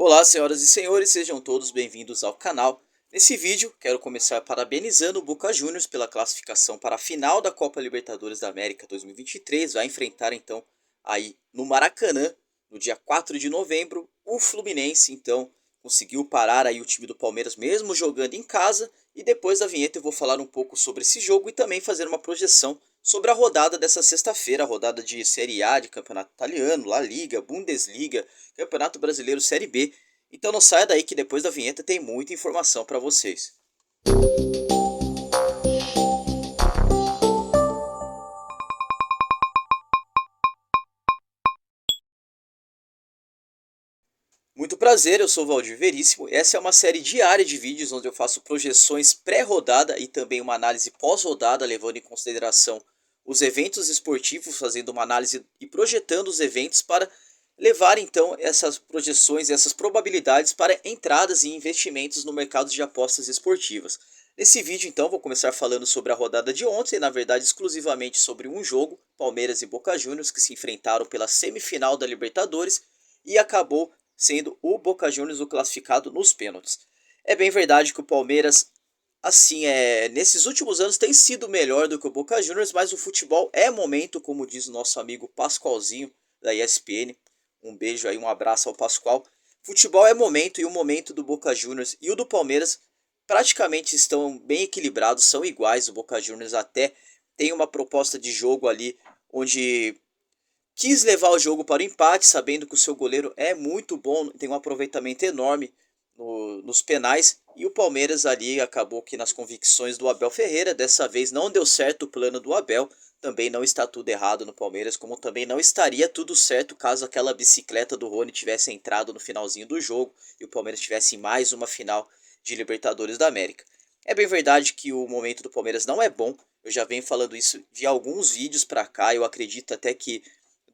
Olá, senhoras e senhores, sejam todos bem-vindos ao canal. Nesse vídeo, quero começar parabenizando o Boca Juniors pela classificação para a final da Copa Libertadores da América 2023. Vai enfrentar então aí no Maracanã, no dia 4 de novembro, o Fluminense. Então conseguiu parar aí o time do Palmeiras mesmo jogando em casa. E depois da vinheta eu vou falar um pouco sobre esse jogo e também fazer uma projeção sobre a rodada dessa sexta-feira, a rodada de Série A de Campeonato Italiano, La Liga, Bundesliga, Campeonato Brasileiro Série B. Então não saia daí que depois da vinheta tem muita informação para vocês. Muito prazer, eu sou o Valdir Veríssimo. Essa é uma série diária de vídeos onde eu faço projeções pré-rodada e também uma análise pós-rodada, levando em consideração os eventos esportivos, fazendo uma análise e projetando os eventos para levar então essas projeções, essas probabilidades para entradas e investimentos no mercado de apostas esportivas. Nesse vídeo então vou começar falando sobre a rodada de ontem, na verdade exclusivamente sobre um jogo, Palmeiras e Boca Juniors, que se enfrentaram pela semifinal da Libertadores e acabou sendo o Boca Juniors o classificado nos pênaltis. É bem verdade que o Palmeiras, assim, nesses últimos anos tem sido melhor do que o Boca Juniors, mas o futebol é momento, como diz o nosso amigo Pascoalzinho da ESPN. Um beijo aí, um abraço ao Pascoal. Futebol é momento e o momento do Boca Juniors e o do Palmeiras praticamente estão bem equilibrados, são iguais. O Boca Juniors até tem uma proposta de jogo ali onde quis levar o jogo para o empate, sabendo que o seu goleiro é muito bom, tem um aproveitamento enorme nos penais. E o Palmeiras ali acabou que nas convicções do Abel Ferreira, dessa vez não deu certo o plano do Abel. Também não está tudo errado no Palmeiras, como também não estaria tudo certo caso aquela bicicleta do Rony tivesse entrado no finalzinho do jogo e o Palmeiras tivesse mais uma final de Libertadores da América. É bem verdade que o momento do Palmeiras não é bom. Eu já venho falando isso de alguns vídeos para cá. Eu acredito até que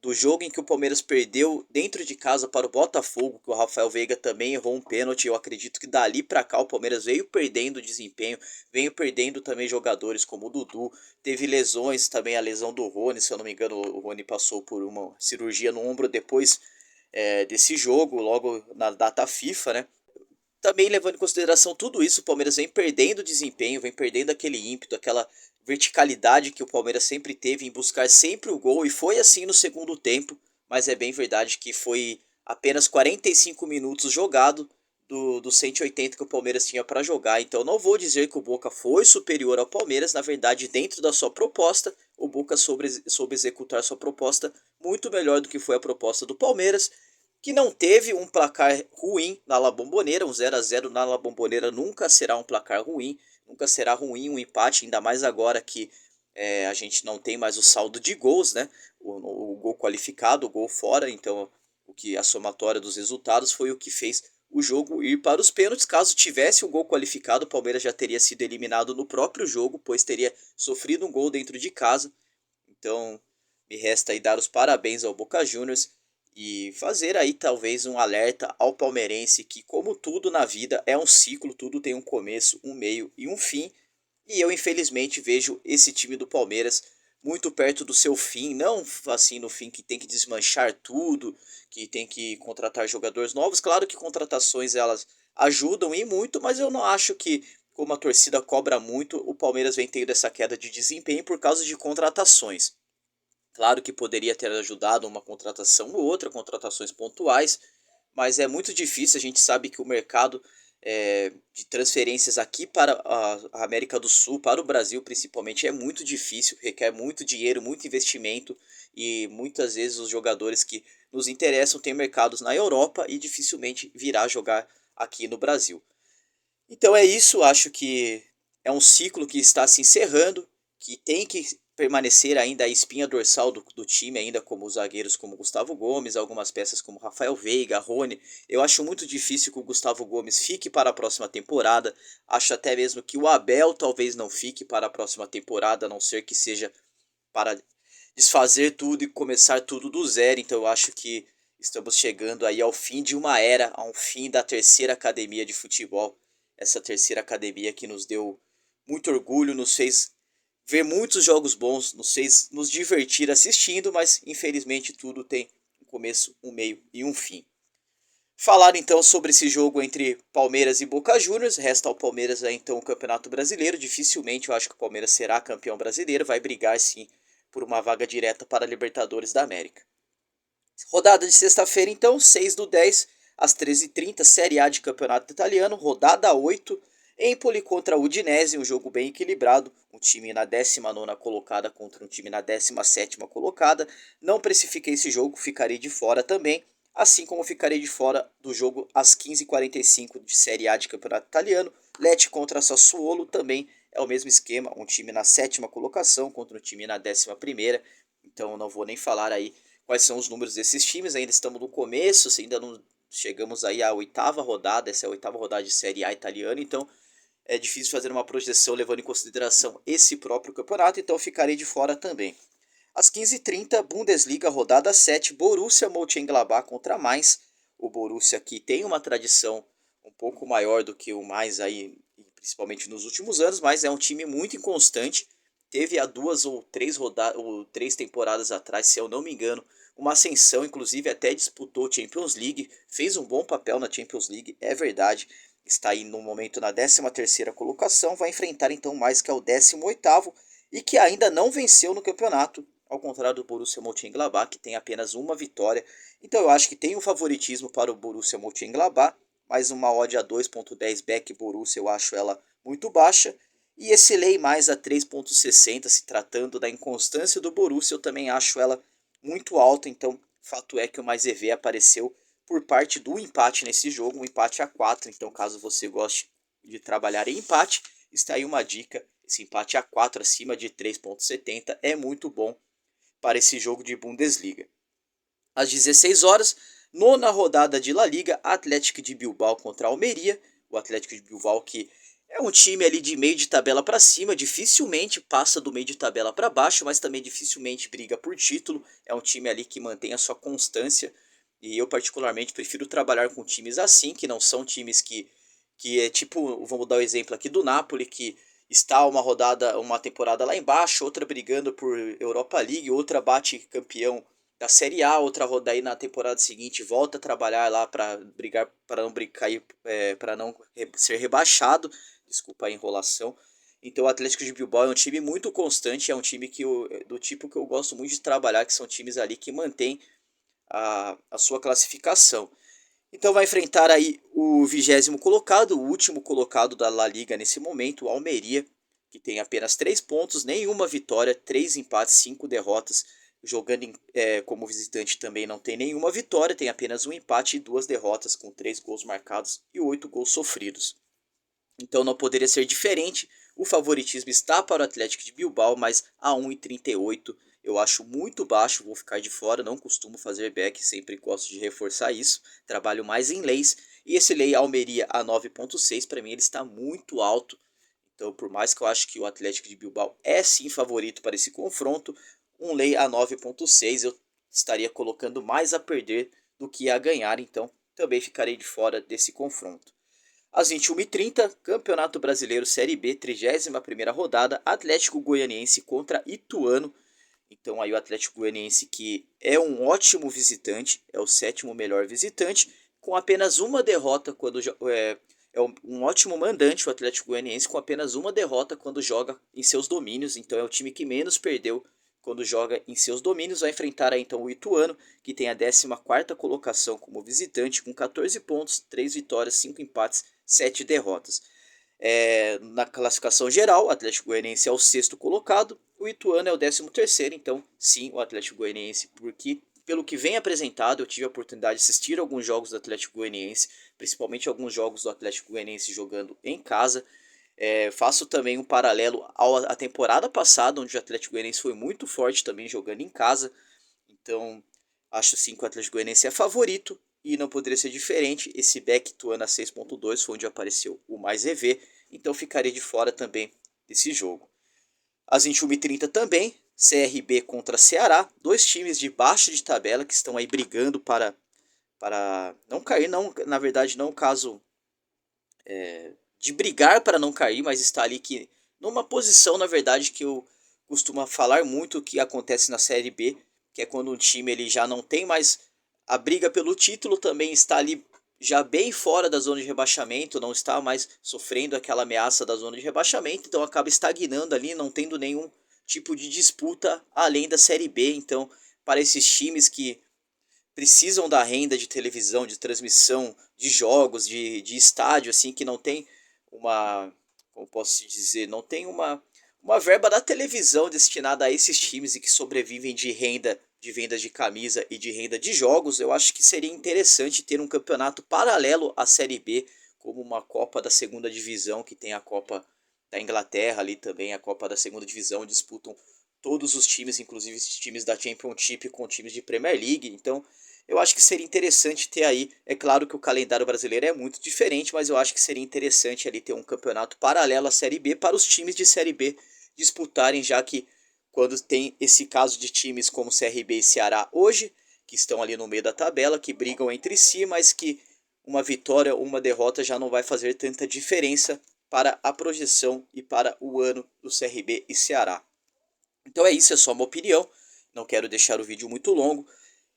do jogo em que o Palmeiras perdeu dentro de casa para o Botafogo, que o Rafael Veiga também errou um pênalti. Eu acredito que dali para cá o Palmeiras veio perdendo desempenho, veio perdendo também jogadores como o Dudu, teve lesões também, a lesão do Rony, se eu não me engano, o Rony passou por uma cirurgia no ombro depois desse jogo, logo na data FIFA, né? Também levando em consideração tudo isso, o Palmeiras vem perdendo desempenho, vem perdendo aquele ímpeto, aquela verticalidade que o Palmeiras sempre teve em buscar sempre o gol, e foi assim no segundo tempo, mas é bem verdade que foi apenas 45 minutos jogado dos 180 que o Palmeiras tinha para jogar. Então não vou dizer que o Boca foi superior ao Palmeiras, na verdade, dentro da sua proposta, o Boca soube executar sua proposta muito melhor do que foi a proposta do Palmeiras, que não teve um placar ruim na La Bombonera. Um 0 a 0 na La Bombonera nunca será um placar ruim, nunca será ruim um empate, ainda mais agora que a gente não tem mais o saldo de gols, né? O gol qualificado, o gol fora, então o que a somatória dos resultados foi o que fez o jogo ir para os pênaltis. Caso tivesse o gol qualificado, o Palmeiras já teria sido eliminado no próprio jogo, pois teria sofrido um gol dentro de casa. Então, me resta aí dar os parabéns ao Boca Juniors e fazer aí talvez um alerta ao palmeirense que, como tudo na vida, é um ciclo, tudo tem um começo, um meio e um fim. E eu infelizmente vejo esse time do Palmeiras muito perto do seu fim, não assim no fim que tem que desmanchar tudo, que tem que contratar jogadores novos. Claro que contratações elas ajudam e muito, mas eu não acho que, como a torcida cobra muito, o Palmeiras vem tendo essa queda de desempenho por causa de contratações. Claro que poderia ter ajudado uma contratação ou outra, contratações pontuais, mas é muito difícil. A gente sabe que o mercado de transferências aqui para a América do Sul, para o Brasil principalmente, é muito difícil, requer muito dinheiro, muito investimento, e muitas vezes os jogadores que nos interessam têm mercados na Europa e dificilmente virá jogar aqui no Brasil. Então é isso, acho que é um ciclo que está se encerrando, que tem que permanecer ainda a espinha dorsal do time, ainda como os zagueiros como Gustavo Gomes, algumas peças como Rafael Veiga, Rony. Eu acho muito difícil que o Gustavo Gomes fique para a próxima temporada, acho até mesmo que o Abel talvez não fique para a próxima temporada, a não ser que seja para desfazer tudo e começar tudo do zero. Então eu acho que estamos chegando aí ao fim de uma era, ao fim da terceira academia de futebol. Essa terceira academia que nos deu muito orgulho, nos fez ver muitos jogos bons, nos fez nos divertir assistindo, mas infelizmente tudo tem um começo, um meio e um fim. Falar então sobre esse jogo entre Palmeiras e Boca Juniors. Resta ao Palmeiras aí, então o Campeonato Brasileiro. Dificilmente eu acho que o Palmeiras será campeão brasileiro. Vai brigar sim por uma vaga direta para a Libertadores da América. Rodada de sexta-feira então, 6/10, às 13h30, Série A de Campeonato Italiano. Rodada 8, Empoli contra Udinese, um jogo bem equilibrado. Um time na 19ª colocada contra um time na 17ª colocada. Não precifiquei esse jogo, ficarei de fora também. Assim como ficarei de fora do jogo às 15h45 de Série A de Campeonato Italiano. Lecce contra Sassuolo também é o mesmo esquema. Um time na 7ª colocação contra um time na 11ª. Então não vou nem falar aí quais são os números desses times. Ainda estamos no começo, ainda não chegamos aí à 8ª rodada. Essa é a 8ª rodada de Série A italiana. Então é difícil fazer uma projeção levando em consideração esse próprio campeonato. Então ficarei de fora também. Às 15h30, Bundesliga, rodada 7, Borussia Mönchengladbach contra Mainz. O Borussia que tem uma tradição um pouco maior do que o Mainz aí, principalmente nos últimos anos, mas é um time muito inconstante. Teve há 2 ou 3 temporadas atrás, se eu não me engano, uma ascensão, inclusive até disputou Champions League, fez um bom papel na Champions League, é verdade. Está aí no momento na 13ª colocação, vai enfrentar então mais que é o 18º e que ainda não venceu no campeonato, ao contrário do Borussia Mönchengladbach, que tem apenas uma vitória. Então eu acho que tem um favoritismo para o Borussia Mönchengladbach, mas uma odd a 2.10 back Borussia eu acho ela muito baixa. E esse lei mais a 3.60, se tratando da inconstância do Borussia, eu também acho ela muito alta. Então fato é que o mais EV apareceu por parte do empate nesse jogo, um empate a 4. Então caso você goste de trabalhar em empate, está aí uma dica. Esse empate a 4 acima de 3.70 é muito bom para esse jogo de Bundesliga. Às 16 horas, nona rodada de La Liga, Atlético de Bilbao contra Almeria. O Atlético de Bilbao que é um time ali de meio de tabela para cima, dificilmente passa do meio de tabela para baixo, mas também dificilmente briga por título. É um time ali que mantém a sua constância e eu particularmente prefiro trabalhar com times assim, que não são times que é tipo, vamos dar o exemplo aqui do Napoli, que está uma temporada lá embaixo, outra brigando por Europa League, outra bate campeão da Série A, outra roda aí na temporada seguinte volta a trabalhar lá para brigar para não cair, para não ser rebaixado. Desculpa a enrolação. Então o Atlético de Bilbao é um time muito constante, é um time do tipo que eu gosto muito de trabalhar, que são times ali que mantêm a sua classificação. Então vai enfrentar aí o 20º colocado, o último colocado da La Liga nesse momento, o Almeria, que tem apenas 3 pontos, nenhuma vitória, 3 empates, 5 derrotas. Jogando como visitante também não tem nenhuma vitória, tem apenas um empate e 2 derrotas, com 3 gols marcados e 8 gols sofridos. Então não poderia ser diferente. O favoritismo está para o Atlético de Bilbao, mas a 1,38 eu acho muito baixo, vou ficar de fora, não costumo fazer back, sempre gosto de reforçar isso. Trabalho mais em leis e esse lei Almeria a 9,6 para mim ele está muito alto. Então, por mais que eu acho que o Atlético de Bilbao é sim favorito para esse confronto, um lei a 9,6 eu estaria colocando mais a perder do que a ganhar, então também ficarei de fora desse confronto. Às 21h30, Campeonato Brasileiro Série B, 31ª rodada, Atlético Goianiense contra Ituano. Então aí o Atlético Goianiense que é um ótimo visitante, é o 7º melhor visitante, com apenas uma derrota quando é um ótimo mandante o Atlético Goianiense com apenas uma derrota quando joga em seus domínios, então é o time que menos perdeu quando joga em seus domínios. Vai enfrentar aí, então o Ituano, que tem a 14ª colocação como visitante, com 14 pontos, 3 vitórias, 5 empates, 7 derrotas. Na classificação geral, o Atlético Goianiense é o 6º colocado, o Ituano é o 13º, então sim, o Atlético Goianiense, porque pelo que vem apresentado, eu tive a oportunidade de assistir alguns jogos do Atlético Goianiense, principalmente alguns jogos do Atlético Goianiense jogando em casa. Faço também um paralelo à temporada passada, onde o Atlético Goianiense foi muito forte também jogando em casa. Então, acho sim que o Atlético Goianiense é favorito e não poderia ser diferente. Esse back Ituano a 6.2 foi onde apareceu o mais EV, então ficaria de fora também desse jogo. Às 21h30 também, CRB contra Ceará, dois times de baixo de tabela que estão aí brigando para não cair, não, na verdade não caso de brigar para não cair, mas está ali que numa posição, na verdade, que eu costumo falar muito que acontece na Série B, que é quando um time ele já não tem mais a briga pelo título, também está ali já bem fora da zona de rebaixamento, não está mais sofrendo aquela ameaça da zona de rebaixamento, então acaba estagnando ali, não tendo nenhum tipo de disputa além da Série B. Então, para esses times que precisam da renda de televisão, de transmissão, de jogos, de estádio, assim, que não tem uma, como posso dizer, não tem uma verba da televisão destinada a esses times e que sobrevivem de renda, de vendas de camisa e de renda de jogos. Eu acho que seria interessante ter um campeonato paralelo à Série B, como uma Copa da Segunda Divisão, que tem a Copa da Inglaterra ali também, a Copa da Segunda Divisão, disputam todos os times, inclusive os times da Championship com times de Premier League. Então, eu acho que seria interessante ter aí, é claro que o calendário brasileiro é muito diferente, mas eu acho que seria interessante ali ter um campeonato paralelo à Série B para os times de Série B disputarem, já que quando tem esse caso de times como CRB e Ceará hoje, que estão ali no meio da tabela, que brigam entre si, mas que uma vitória ou uma derrota já não vai fazer tanta diferença para a projeção e para o ano do CRB e Ceará. Então é isso, é só uma opinião, não quero deixar o vídeo muito longo.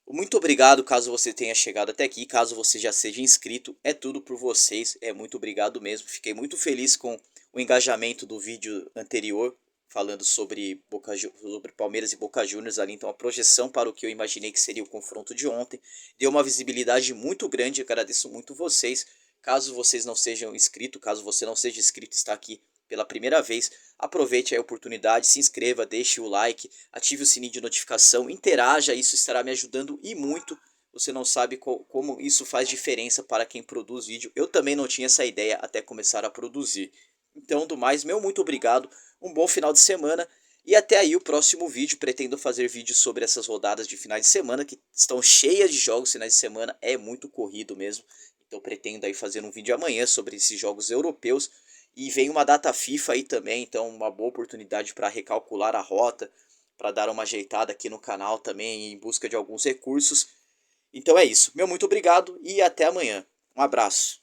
Muito obrigado caso você tenha chegado até aqui, caso você já seja inscrito, é tudo por vocês, é muito obrigado mesmo. Fiquei muito feliz com o engajamento do vídeo anterior, falando sobre Palmeiras e Boca Juniors ali, então a projeção para o que eu imaginei que seria o confronto de ontem, deu uma visibilidade muito grande, agradeço muito vocês. Caso vocês não sejam inscritos, caso você não seja inscrito e está aqui pela primeira vez, aproveite a oportunidade, se inscreva, deixe o like, ative o sininho de notificação, interaja, isso estará me ajudando e muito. Você não sabe como isso faz diferença para quem produz vídeo. Eu também não tinha essa ideia até começar a produzir. Então, do mais, meu muito obrigado, um bom final de semana e até aí o próximo vídeo. Pretendo fazer vídeos sobre essas rodadas de finais de semana que estão cheias de jogos. Finais de semana é muito corrido mesmo. Então pretendo aí fazer um vídeo amanhã sobre esses jogos europeus. E vem uma data FIFA aí também, então uma boa oportunidade para recalcular a rota, para dar uma ajeitada aqui no canal também em busca de alguns recursos. Então é isso. Meu muito obrigado e até amanhã. Um abraço.